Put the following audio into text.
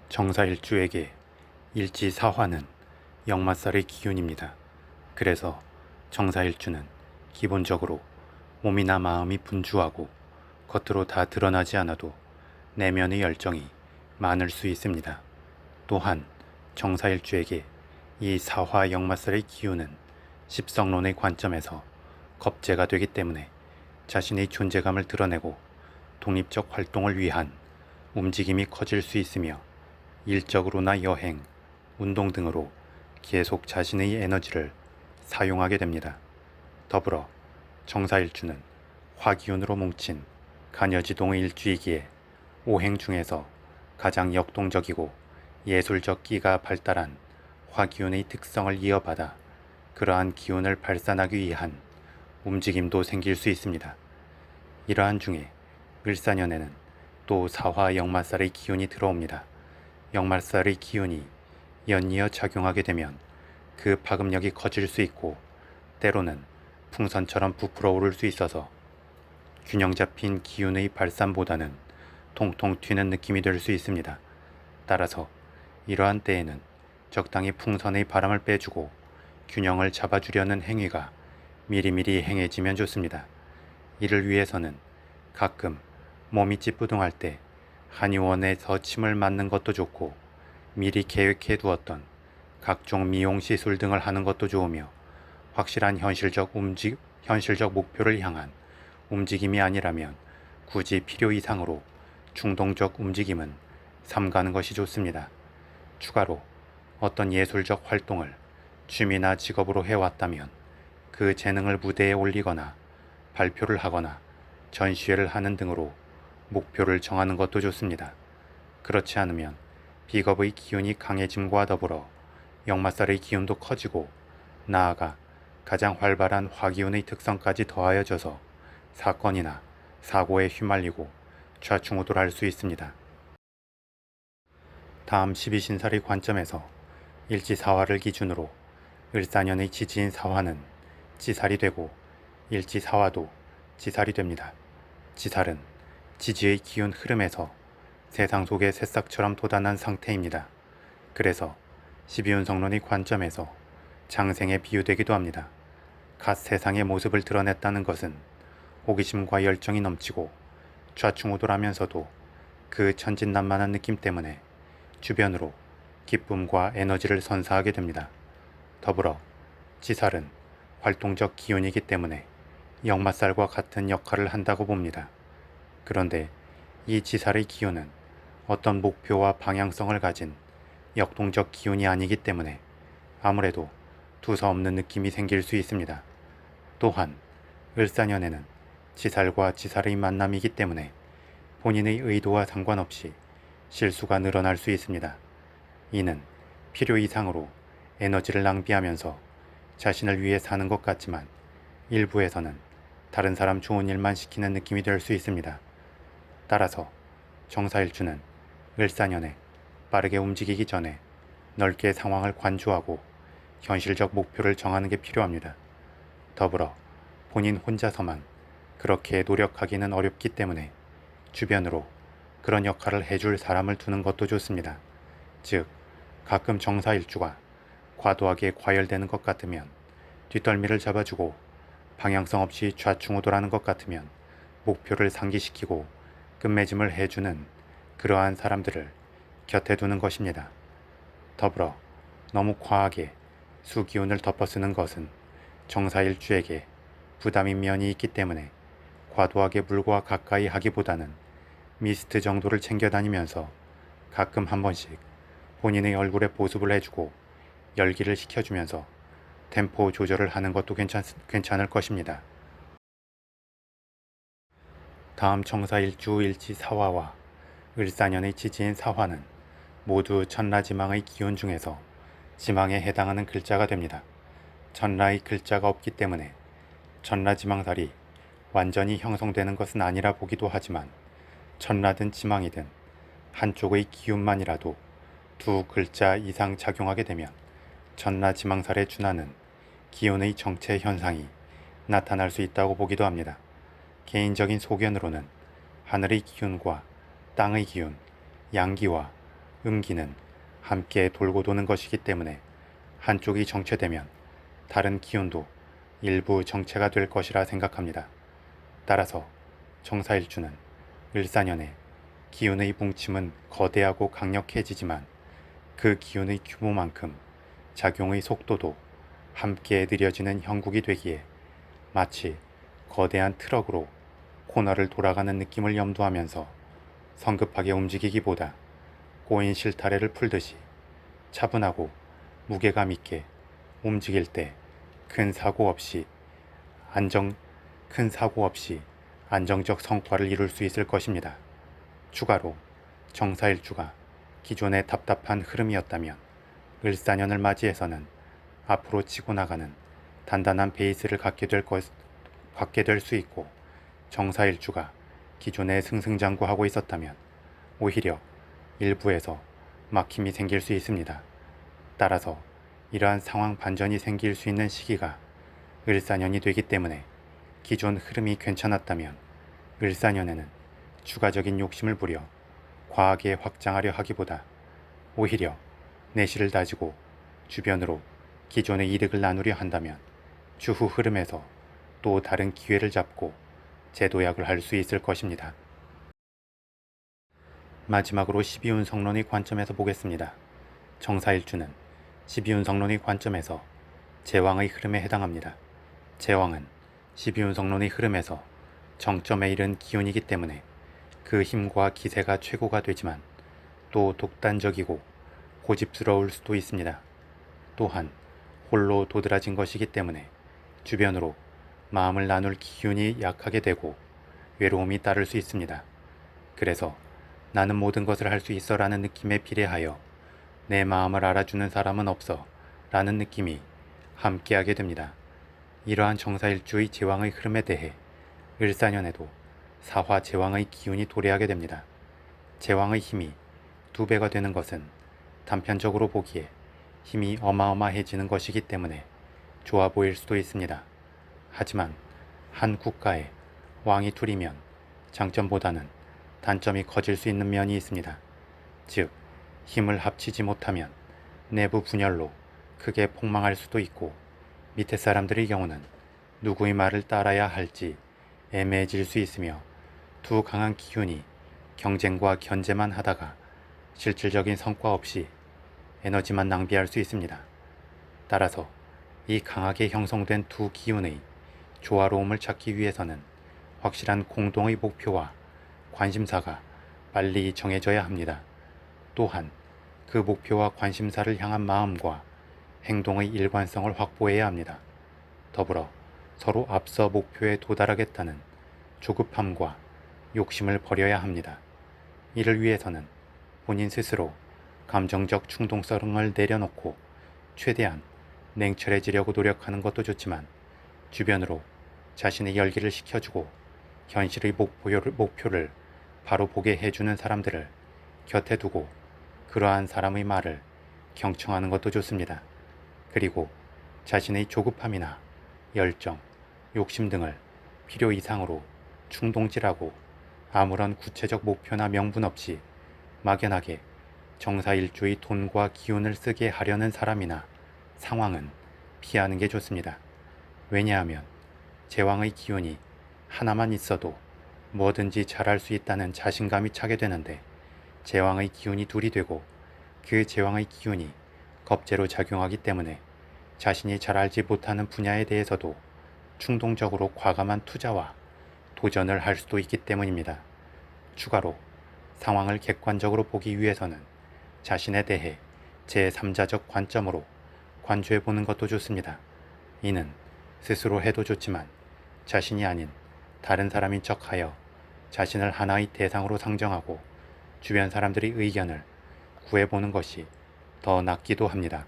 정사일주에게 일지사화는 역마살의 기운입니다. 그래서 정사일주는 기본적으로 몸이나 마음이 분주하고 겉으로 다 드러나지 않아도 내면의 열정이 많을 수 있습니다. 또한 정사일주에게 이 사화 역마살의 기운은 십성론의 관점에서 겁재가 되기 때문에 자신의 존재감을 드러내고 독립적 활동을 위한 움직임이 커질 수 있으며 일적으로나 여행, 운동 등으로 계속 자신의 에너지를 사용하게 됩니다. 더불어 정사일주는 화기운으로 뭉친 간여지동의 일주이기에 오행 중에서 가장 역동적이고 예술적 기가 발달한 화기운의 특성을 이어받아 그러한 기운을 발산하기 위한 움직임도 생길 수 있습니다. 이러한 중에 을사년에는 또 사화 역마살의 기운이 들어옵니다. 역마살의 기운이 연이어 작용하게 되면 그 파급력이 커질 수 있고 때로는 풍선처럼 부풀어 오를 수 있어서 균형 잡힌 기운의 발산보다는 통통 튀는 느낌이 될 수 있습니다. 따라서 이러한 때에는 적당히 풍선의 바람을 빼주고 균형을 잡아주려는 행위가 미리미리 행해지면 좋습니다. 이를 위해서는 가끔 몸이 찌뿌둥할 때 한의원에서 침을 맞는 것도 좋고 미리 계획해 두었던 각종 미용 시술 등을 하는 것도 좋으며 확실한 현실적 목표를 향한 움직임이 아니라면 굳이 필요 이상으로 충동적 움직임은 삼가는 것이 좋습니다. 추가로 어떤 예술적 활동을 취미나 직업으로 해왔다면 그 재능을 무대에 올리거나 발표를 하거나 전시회를 하는 등으로 목표를 정하는 것도 좋습니다. 그렇지 않으면 비겁의 기운이 강해짐과 더불어 역마살의 기운도 커지고 나아가 가장 활발한 화기운의 특성까지 더하여져서 사건이나 사고에 휘말리고 좌충우돌할 수 있습니다. 다음 12신살의 관점에서 일지사화를 기준으로 을사년의 지지인 사화는 지살이 되고 일지사화도 지살이 됩니다. 지살은 지지의 기운 흐름에서 세상 속의 새싹처럼 돋아난 상태입니다. 그래서 12운성론의 관점에서 장생에 비유되기도 합니다. 갓 세상의 모습을 드러냈다는 것은 호기심과 열정이 넘치고 좌충우돌하면서도 그 천진난만한 느낌 때문에 주변으로 기쁨과 에너지를 선사하게 됩니다. 더불어 지살은 활동적 기운이기 때문에 역마살과 같은 역할을 한다고 봅니다. 그런데 이 지살의 기운은 어떤 목표와 방향성을 가진 역동적 기운이 아니기 때문에 아무래도 두서없는 느낌이 생길 수 있습니다. 또한 을사년에는 지살과 지살의 만남이기 때문에 본인의 의도와 상관없이 실수가 늘어날 수 있습니다. 이는 필요 이상으로 에너지를 낭비하면서 자신을 위해 사는 것 같지만 일부에서는 다른 사람 좋은 일만 시키는 느낌이 될 수 있습니다. 따라서 정사일주는 을사년에 빠르게 움직이기 전에 넓게 상황을 관조하고 현실적 목표를 정하는 게 필요합니다. 더불어 본인 혼자서만 그렇게 노력하기는 어렵기 때문에 주변으로 그런 역할을 해줄 사람을 두는 것도 좋습니다. 즉, 가끔 정사일주가 과도하게 과열되는 것 같으면 뒷덜미를 잡아주고 방향성 없이 좌충우돌하는 것 같으면 목표를 상기시키고 끝맺음을 해주는 그러한 사람들을 곁에 두는 것입니다. 더불어 너무 과하게 수기운을 덮어쓰는 것은 정사일주에게 부담인 면이 있기 때문에 과도하게 물과 가까이 하기보다는 미스트 정도를 챙겨 다니면서 가끔 한 번씩 본인의 얼굴에 보습을 해주고 열기를 식혀주면서 템포 조절을 하는 것도 괜찮을 것입니다. 다음 정사일주 일지사화와 을사년의 지지인 사화는 모두 천라지망의 기운 중에서 지망에 해당하는 글자가 됩니다. 천라의 글자가 없기 때문에 천라지망살이 완전히 형성되는 것은 아니라 보기도 하지만 천라든 지망이든 한쪽의 기운만이라도 두 글자 이상 작용하게 되면 천라지망살에 준하는 기운의 정체 현상이 나타날 수 있다고 보기도 합니다. 개인적인 소견으로는 하늘의 기운과 땅의 기운, 양기와 음기는 함께 돌고 도는 것이기 때문에 한쪽이 정체되면 다른 기운도 일부 정체가 될 것이라 생각합니다. 따라서 정사일주는 을사년에 기운의 뭉침은 거대하고 강력해지지만 그 기운의 규모만큼 작용의 속도도 함께 느려지는 형국이 되기에 마치 거대한 트럭으로 코너를 돌아가는 느낌을 염두하면서 성급하게 움직이기보다 꼬인 실타래를 풀듯이 차분하고 무게감 있게 움직일 때 큰 사고 없이 안정적 성과를 이룰 수 있을 것입니다. 추가로 정사일주가 기존의 답답한 흐름이었다면 을사년을 맞이해서는 앞으로 치고 나가는 단단한 베이스를 갖게 될 수 있고, 정사일주가 기존에 승승장구하고 있었다면 오히려 일부에서 막힘이 생길 수 있습니다. 따라서 이러한 상황 반전이 생길 수 있는 시기가 을사년이 되기 때문에 기존 흐름이 괜찮았다면 을사년에는 추가적인 욕심을 부려 과하게 확장하려 하기보다 오히려 내실을 다지고 주변으로 기존의 이득을 나누려 한다면 추후 흐름에서 또 다른 기회를 잡고 재도약을 할 수 있을 것입니다. 마지막으로 12운성론의 관점에서 보겠습니다. 정사일주는 12운성론의 관점에서 제왕의 흐름에 해당합니다. 제왕은 12운성론의 흐름에서 정점에 이른 기운이기 때문에 그 힘과 기세가 최고가 되지만 또 독단적이고 고집스러울 수도 있습니다. 또한 홀로 도드라진 것이기 때문에 주변으로 마음을 나눌 기운이 약하게 되고 외로움이 따를 수 있습니다. 그래서 나는 모든 것을 할 수 있어 라는 느낌에 비례하여 내 마음을 알아주는 사람은 없어 라는 느낌이 함께하게 됩니다. 이러한 정사일주의 제왕의 흐름에 대해 을사년에도 사화 제왕의 기운이 도래하게 됩니다. 제왕의 힘이 2배가 되는 것은 단편적으로 보기에 힘이 어마어마해지는 것이기 때문에 좋아 보일 수도 있습니다. 하지만 한 국가에 왕이 둘이면 장점보다는 단점이 커질 수 있는 면이 있습니다. 즉, 힘을 합치지 못하면 내부 분열로 크게 폭망할 수도 있고, 밑에 사람들의 경우는 누구의 말을 따라야 할지 애매해질 수 있으며, 두 강한 기운이 경쟁과 견제만 하다가 실질적인 성과 없이 에너지만 낭비할 수 있습니다. 따라서 이 강하게 형성된 두 기운의 조화로움을 찾기 위해서는 확실한 공동의 목표와 관심사가 빨리 정해져야 합니다. 또한 그 목표와 관심사를 향한 마음과 행동의 일관성을 확보해야 합니다. 더불어 서로 앞서 목표에 도달하겠다는 조급함과 욕심을 버려야 합니다. 이를 위해서는 본인 스스로 감정적 충동성을 내려놓고 최대한 냉철해지려고 노력하는 것도 좋지만, 주변으로 자신의 열기를 식혀주고 현실의 목표를 바로 보게 해주는 사람들을 곁에 두고 그러한 사람의 말을 경청하는 것도 좋습니다. 그리고 자신의 조급함이나 열정, 욕심 등을 필요 이상으로 충동질하고 아무런 구체적 목표나 명분 없이 막연하게 정사일주의 돈과 기운을 쓰게 하려는 사람이나 상황은 피하는 게 좋습니다. 왜냐하면 제왕의 기운이 하나만 있어도 뭐든지 잘할 수 있다는 자신감이 차게 되는데, 제왕의 기운이 둘이 되고 그 제왕의 기운이 겁재로 작용하기 때문에 자신이 잘 알지 못하는 분야에 대해서도 충동적으로 과감한 투자와 도전을 할 수도 있기 때문입니다. 추가로 상황을 객관적으로 보기 위해서는 자신에 대해 제3자적 관점으로 관조해 보는 것도 좋습니다. 이는 스스로 해도 좋지만 자신이 아닌 다른 사람인 척하여 자신을 하나의 대상으로 상정하고 주변 사람들의 의견을 구해보는 것이 더 낫기도 합니다.